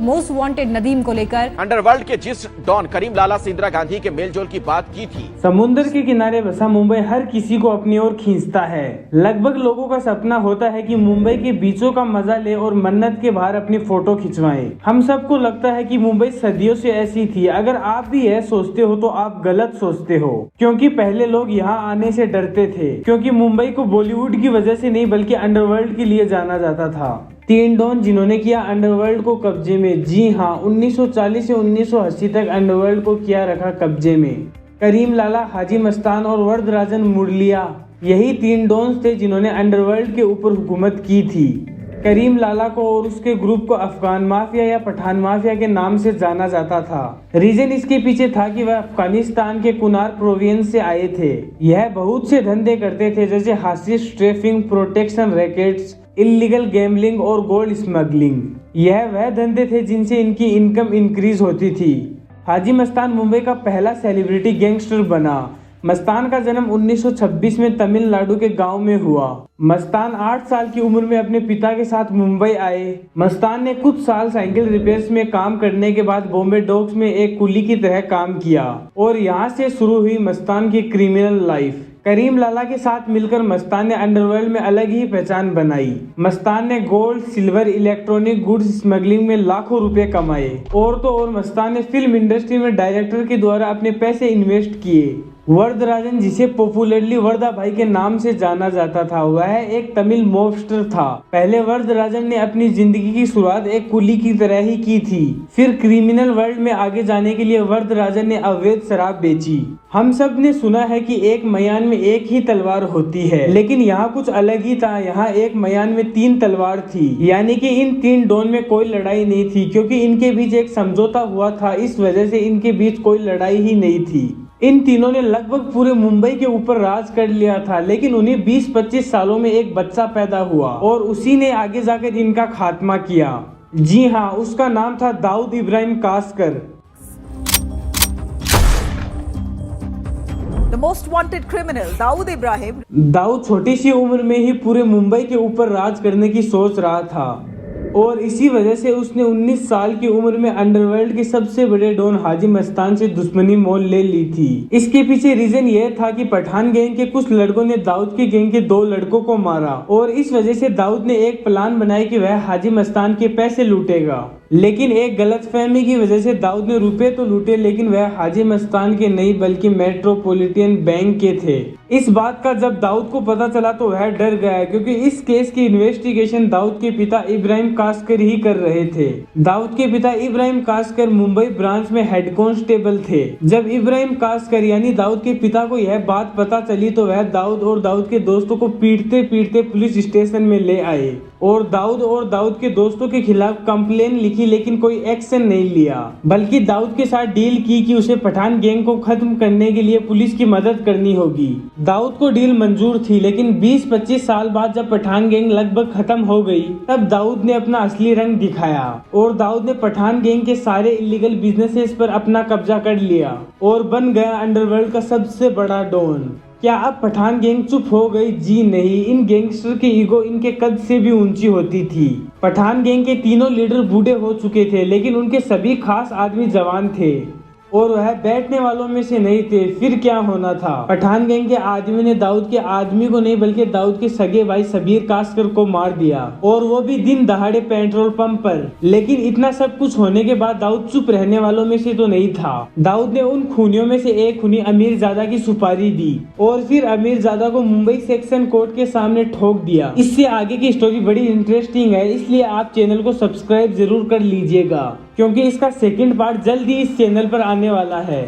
Most wanted Nadeem को लेकर underworld के जिस डॉन करीम लाला से इंदिरा गांधी के मेलजोल की बात की थी। समुद्र के किनारे बसा मुंबई हर किसी को अपनी ओर खींचता है। लगभग लोगों का सपना होता है कि मुंबई के बीचों का मजा ले और मन्नत के बाहर अपनी फोटो खिंचवाएं। हम सबको लगता है कि मुंबई सदियों से ऐसी थी। अगर आप भी यह सोचते हो तो आप गलत सोचते हो, क्योंकि पहले लोग यहाँ आने से डरते थे, क्योंकि मुंबई को बॉलीवुड की वजह से नहीं बल्कि अंडरवर्ल्ड के लिए जाना जाता था। 3 डॉन जिन्होंने किया अंडरवर्ल्ड को कब्जे में। जी हाँ, 1940 से 1980 तक अंडरवर्ल्ड को किया रखा कब्जे में। करीम लाला, हाजी मस्तान और वरदराजन मुरलिया, यही 3 डॉन्स थे जिन्होंने अंडरवर्ल्ड के ऊपर हुकूमत की थी। करीम लाला को और उसके ग्रुप को अफगान माफिया या पठान माफिया के नाम से जाना जाता था। रीजन इसके पीछे था कि वह अफगानिस्तान के कुनार प्रोविंस से आए थे। यह बहुत से धंधे करते थे, जैसे hashish trafficking, protection rackets, illegal gambling और गोल्ड स्मगलिंग। यह वह धंधे थे जिनसे इनकी इनकम इंक्रीज होती थी। हाजी मस्तान मुंबई का पहला सेलिब्रिटी गैंगस्टर बना। मस्तान का जन्म 1926 में तमिलनाडु के गांव में हुआ। मस्तान 8 साल की उम्र में अपने पिता के साथ मुंबई आए। मस्तान ने कुछ साल साइकिल रिपेयर्स में काम करने के बाद बॉम्बे डॉक्स में एक कुली की तरह काम किया और यहाँ से शुरू हुई मस्तान की क्रिमिनल लाइफ। करीम लाला के साथ मिलकर मस्तान ने अंडरवर्ल्ड में अलग ही पहचान बनाई। मस्तान ने gold, silver, electronic goods smuggling में लाखों रुपए कमाए। और तो और मस्तान ने फिल्म इंडस्ट्री में डायरेक्टर के द्वारा अपने पैसे इन्वेस्ट किए। वरदराजन, जिसे पॉपुलरली वर्दा भाई के नाम से जाना जाता था, वह एक तमिल मॉबस्टर था। पहले वरदराजन ने अपनी जिंदगी की शुरुआत एक कुली की तरह ही की थी। फिर क्रिमिनल वर्ल्ड में आगे जाने के लिए वरदराजन ने अवैध शराब बेची। हम सब ने सुना है कि एक मयान में एक ही तलवार होती है, लेकिन यहाँ कुछ अलग ही था। यहाँ एक मयान में 3 तलवार थी, यानी कि इन 3 डॉन में कोई लड़ाई नहीं थी, क्योंकि इनके बीच एक समझौता हुआ था। इस वजह से इनके बीच कोई लड़ाई ही नहीं थी। इन तीनों ने लगभग पूरे मुंबई के ऊपर राज कर लिया था, लेकिन उन्हें 20-25 सालों में एक बच्चा पैदा हुआ और उसी ने आगे जाकर इनका खात्मा किया। जी हाँ, उसका नाम था Dawood Ibrahim Kaskar. The most wanted criminal, Dawood Ibrahim. Dawood छोटी सी उम्र में ही पूरे मुंबई के ऊपर राज करने की सोच रहा था और इसी वजह से उसने 19 साल की उम्र में अंडरवर्ल्ड के सबसे बड़े डॉन हाजी मस्तान से दुश्मनी मोल ले ली थी। इसके पीछे रीजन यह था कि पठान गैंग के कुछ लड़कों ने दाऊद की गैंग के 2 लड़कों को मारा और इस वजह से दाऊद ने एक प्लान बनाया कि वह हाजी मस्तान के पैसे लूटेगा। लेकिन एक गलतफहमी की वजह से दाऊद ने रुपए तो लूटे, लेकिन वह हाजी मस्तान के नहीं बल्कि मेट्रोपॉलिटन बैंक के थे। इस बात का जब दाऊद को पता चला तो वह डर गया, क्योंकि इस केस की इन्वेस्टिगेशन दाऊद के पिता इब्राहिम कासकर ही कर रहे थे। दाऊद के पिता इब्राहिम कासकर मुंबई ब्रांच में हेड कांस्टेबल थे। जब इब्राहिम कासकर यानी दाऊद के पिता को यह बात पता चली तो वह दाऊद और दाऊद के दोस्तों को पीटते पीटते पुलिस स्टेशन में ले आए और दाऊद के दोस्तों के खिलाफ कंप्लेन लिखी, लेकिन कोई एक्शन नहीं लिया, बल्कि दाऊद के साथ डील की कि उसे पठान गैंग को खत्म करने के लिए पुलिस की मदद करनी होगी। दाऊद को डील मंजूर थी, लेकिन 20-25 साल बाद जब पठान गैंग लगभग खत्म हो गई, तब दाऊद ने अपना असली रंग दिखाया और दाऊद ने पठान गैंग के सारे इलीगल बिजनेसेस पर अपना कब्जा कर लिया और बन गया अंडरवर्ल्ड का सबसे बड़ा डॉन। क्या अब पठान गैंग चुप हो गई? जी नहीं, इन गैंगस्टर की ईगो इनके कद से भी ऊंची होती थी। पठान गैंग के तीनों लीडर बूढ़े हो चुके थे, लेकिन उनके सभी खास आदमी जवान थे और वह बैठने वालों में से नहीं थे। फिर क्या होना था? पठान गैंग के आदमी ने दाऊद के आदमी को नहीं बल्कि दाऊद के सगे भाई सबीर कासकर को मार दिया, और वो भी दिन दहाड़े पेट्रोल पंप पर। लेकिन इतना सब कुछ होने के बाद दाऊद चुप रहने वालों में से तो नहीं था। दाऊद ने उन खूनियों में से एक खूनी अमीरजादा की सुपारी दी और फिर अमीरजादा को मुंबई सेक्शन कोर्ट के सामने ठोक दिया। इससे आगे की स्टोरी बड़ी इंटरेस्टिंग है, इसलिए आप चैनल को सब्सक्राइब जरूर कर लीजिएगा, क्योंकि इसका सेकंड पार्ट जल्द ही इस चैनल पर आने वाला है।